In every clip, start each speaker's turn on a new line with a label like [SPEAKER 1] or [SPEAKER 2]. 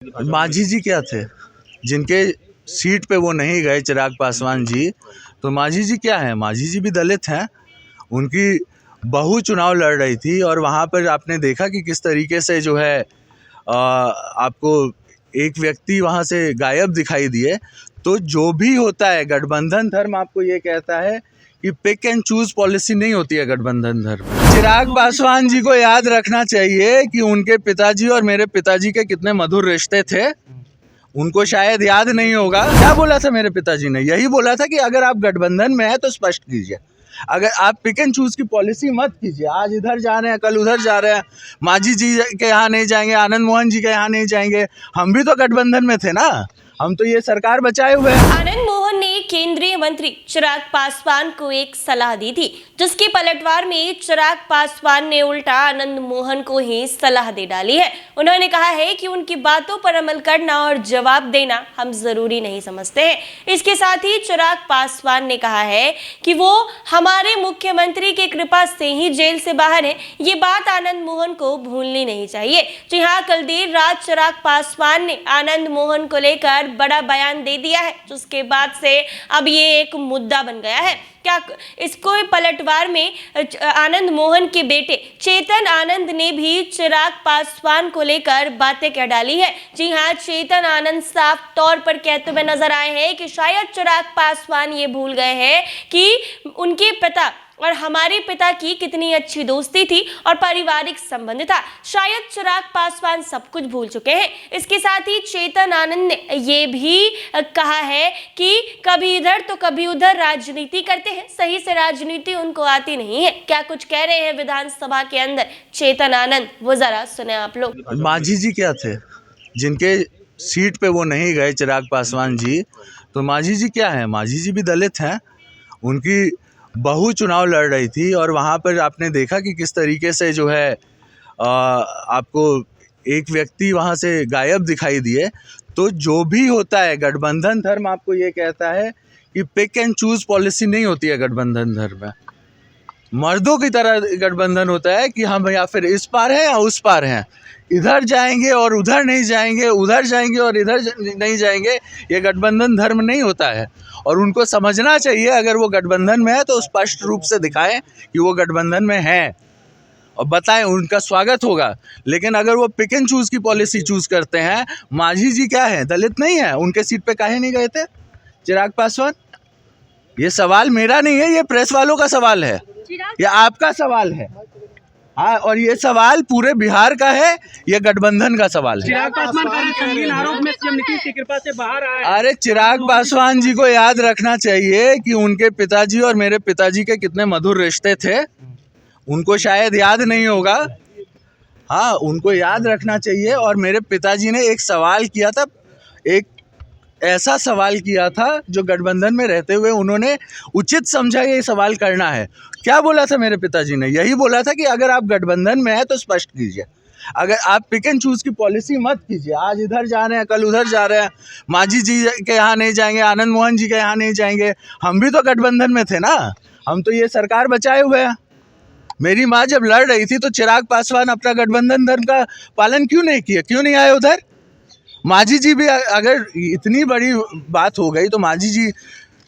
[SPEAKER 1] माझी जी क्या थे, जिनके सीट पे वो नहीं गए, चिराग पासवान जी, तो माझी जी क्या है? माझी जी भी दलित हैं। उनकी बहू चुनाव लड़ रही थी और वहाँ पर आपने देखा कि किस तरीके से जो है आपको एक व्यक्ति वहाँ से गायब दिखाई दिए। तो जो भी होता है, गठबंधन धर्म आपको ये कहता है कि पिक एंड चूज पॉलिसी नहीं होती है गठबंधन धर्म। चिराग पासवान जी को याद रखना चाहिए कि उनके पिताजी और मेरे पिताजी के कितने मधुर रिश्ते थे। उनको शायद याद नहीं होगा। क्या बोला था मेरे पिताजी ने? यही बोला था कि अगर आप गठबंधन में हैं तो स्पष्ट कीजिए, अगर आप पिक एंड चूज की पॉलिसी मत कीजिए। आज इधर जा रहे हैं, कल उधर जा रहे हैं। माझी जी के यहाँ नहीं जाएंगे, आनंद मोहन जी के यहाँ नहीं जाएंगे। हम भी तो गठबंधन में थे ना, हम तो ये सरकार बचाए हुए हैं।
[SPEAKER 2] आनंद मोहन ने केंद्रीय मंत्री चिराग पासवान को एक सलाह दी थी, जिसके पलटवार में चिराग पासवान ने उल्टा आनंद मोहन को ही सलाह दे डाली है। उन्होंने कहा है कि उनकी बातों पर अमल करना और जवाब देना हम जरूरी नहीं समझते हैं। इसके साथ ही चिराग पासवान ने कहा है कि वो हमारे मुख्यमंत्री की कृपा से ही जेल से बाहर है। ये बात आनंद मोहन को भूलनी नहीं चाहिए। जी हाँ, कल देर रात चिराग पासवान ने आनंद मोहन को लेकर बड़ा बयान दे दिया है, जिसके बाद से अब ये एक मुद्दा बन गया है। क्या इसको पलटवार में आनंद मोहन के बेटे चेतन आनंद ने भी चिराग पासवान को लेकर बातें कह डाली है। जी हाँ, चेतन आनंद साफ तौर पर कहते हुए नजर आए हैं कि शायद चिराग पासवान ये भूल गए हैं कि उनके पिता और हमारे पिता की कितनी अच्छी दोस्ती थी और पारिवारिक संबंध था। शायद चिराग पासवान सब कुछ भूल चुके हैं। इसके साथ ही चेतन आनंद ने ये भी कहा है कि कभी इधर तो कभी उधर राजनीति करते हैं, सही से राजनीति उनको आती नहीं है। क्या कुछ कह रहे हैं विधानसभा के अंदर चेतन आनंद, वो जरा सुने आप लोग।
[SPEAKER 1] माझी जी क्या थे, जिनके सीट पे वो नहीं गए, चिराग पासवान जी, तो माझी जी क्या है? माझी जी भी दलित हैं। उनकी बहू चुनाव लड़ रही थी और वहाँ पर आपने देखा कि किस तरीके से जो है आपको एक व्यक्ति वहाँ से गायब दिखाई दिए। तो जो भी होता है, गठबंधन धर्म आपको ये कहता है कि पिक एंड चूज पॉलिसी नहीं होती है गठबंधन धर्म में। मर्दों की तरह गठबंधन होता है कि हम या फिर इस पार हैं या उस पार हैं, इधर जाएंगे और उधर नहीं जाएंगे, उधर जाएंगे और इधर नहीं जाएंगे। ये गठबंधन धर्म नहीं होता है और उनको समझना चाहिए। अगर वो गठबंधन में है तो स्पष्ट रूप से दिखाएं कि वो गठबंधन में हैं और बताएं, उनका स्वागत होगा। लेकिन अगर वो पिक एंड चूज की पॉलिसी चूज करते हैं, माझी जी क्या है? दलित नहीं है? उनके सीट पे काहे नहीं गए थे चिराग पासवान? ये सवाल मेरा नहीं है, ये प्रेस वालों का सवाल है, ये आपका सवाल है। हाँ, और ये सवाल पूरे बिहार का है, ये गठबंधन का सवाल है।
[SPEAKER 3] चिराग पासवान संगीन आरोप में सीएम नीतीश की कृपा से बाहर आए।
[SPEAKER 1] अरे चिराग पासवान जी को याद रखना चाहिए कि उनके पिताजी और मेरे पिताजी के कितने मधुर रिश्ते थे। उनको शायद याद नहीं होगा। हाँ, उनको याद रखना चाहिए। और मेरे पिताजी ने एक सवाल किया था, एक ऐसा सवाल किया था जो गठबंधन में रहते हुए उन्होंने उचित समझा ये सवाल करना है। क्या बोला था मेरे पिताजी ने? यही बोला था कि अगर आप गठबंधन में हैं तो स्पष्ट कीजिए, अगर आप पिक एंड चूज की पॉलिसी मत कीजिए। आज इधर जा रहे हैं, कल उधर जा रहे हैं। माझी जी के यहाँ नहीं जाएंगे, आनंद मोहन जी के यहाँ नहीं जाएंगे। हम भी तो गठबंधन में थे ना, हम तो ये सरकार बचाए हुए हैं। मेरी माँ जब लड़ रही थी तो चिराग पासवान अपना गठबंधन धर्म का पालन क्यों नहीं किया? क्यों नहीं आए उधर? माझी जी भी, अगर इतनी बड़ी बात हो गई तो माझी जी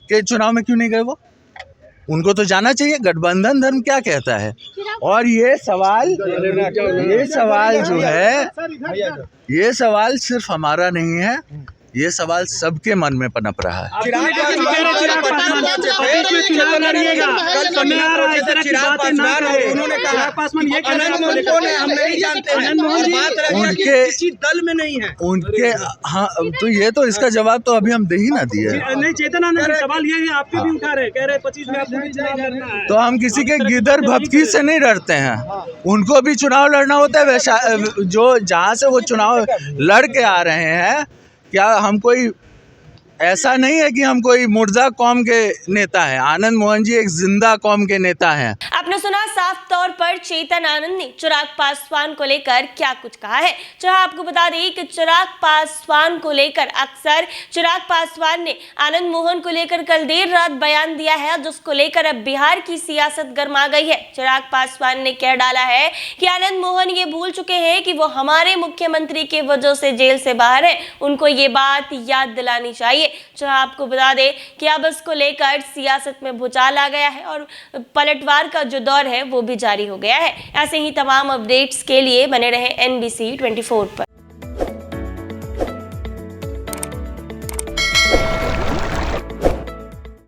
[SPEAKER 1] के चुनाव में क्यों नहीं गए वो? उनको तो जाना चाहिए गठबंधन धर्म क्या कहता है। और ये सवाल जो है, ये सवाल सिर्फ हमारा नहीं है, ये सवाल सबके मन में पनप रहा है।
[SPEAKER 3] दल में नहीं है
[SPEAKER 1] उनके। हाँ, तो ये तो इसका जवाब तो अभी हम दे ही ना दिए।
[SPEAKER 3] नहीं, चेतन आनंद सवाल ये है, आपके भी उठा रहे, कह रहे 25 में आपको भी चुनाव लड़ना है।
[SPEAKER 1] तो हम किसी के गिदर भपकी से नहीं डरते हैं। उनको भी चुनाव लड़ना होता है। वैसा जो जहाँ से वो चुनाव लड़ के आ रहे हैं, क्या हम कोई ऐसा नहीं है कि हम कोई मुर्दा कौम के नेता हैं। आनंद मोहन जी एक जिंदा कौम के नेता हैं।
[SPEAKER 2] आपने सुना साफ तौर पर चेतन आनंद ने चिराग पासवान को लेकर क्या कुछ कहा है। जहां आपको बता दें कि चिराग पासवान को लेकर अक्सर चिराग पासवान ने आनंद मोहन को लेकर कल देर रात बयान दिया है, जिसको लेकर अब बिहार की सियासत गर्मा गई है। चिराग पासवान ने कह डाला है कि आनंद मोहन ये भूल चुके हैं कि वो हमारे मुख्यमंत्री के वजह से जेल से बाहर है, उनको ये बात याद दिलानी चाहिए। जहां आपको बता दें कि अब इसको लेकर सियासत में भूचाल आ गया है और पलटवार का जो दौर है वो भी जारी हो गया है। ऐसे ही तमाम अपडेट्स के लिए बने रहे NBC 24 पर।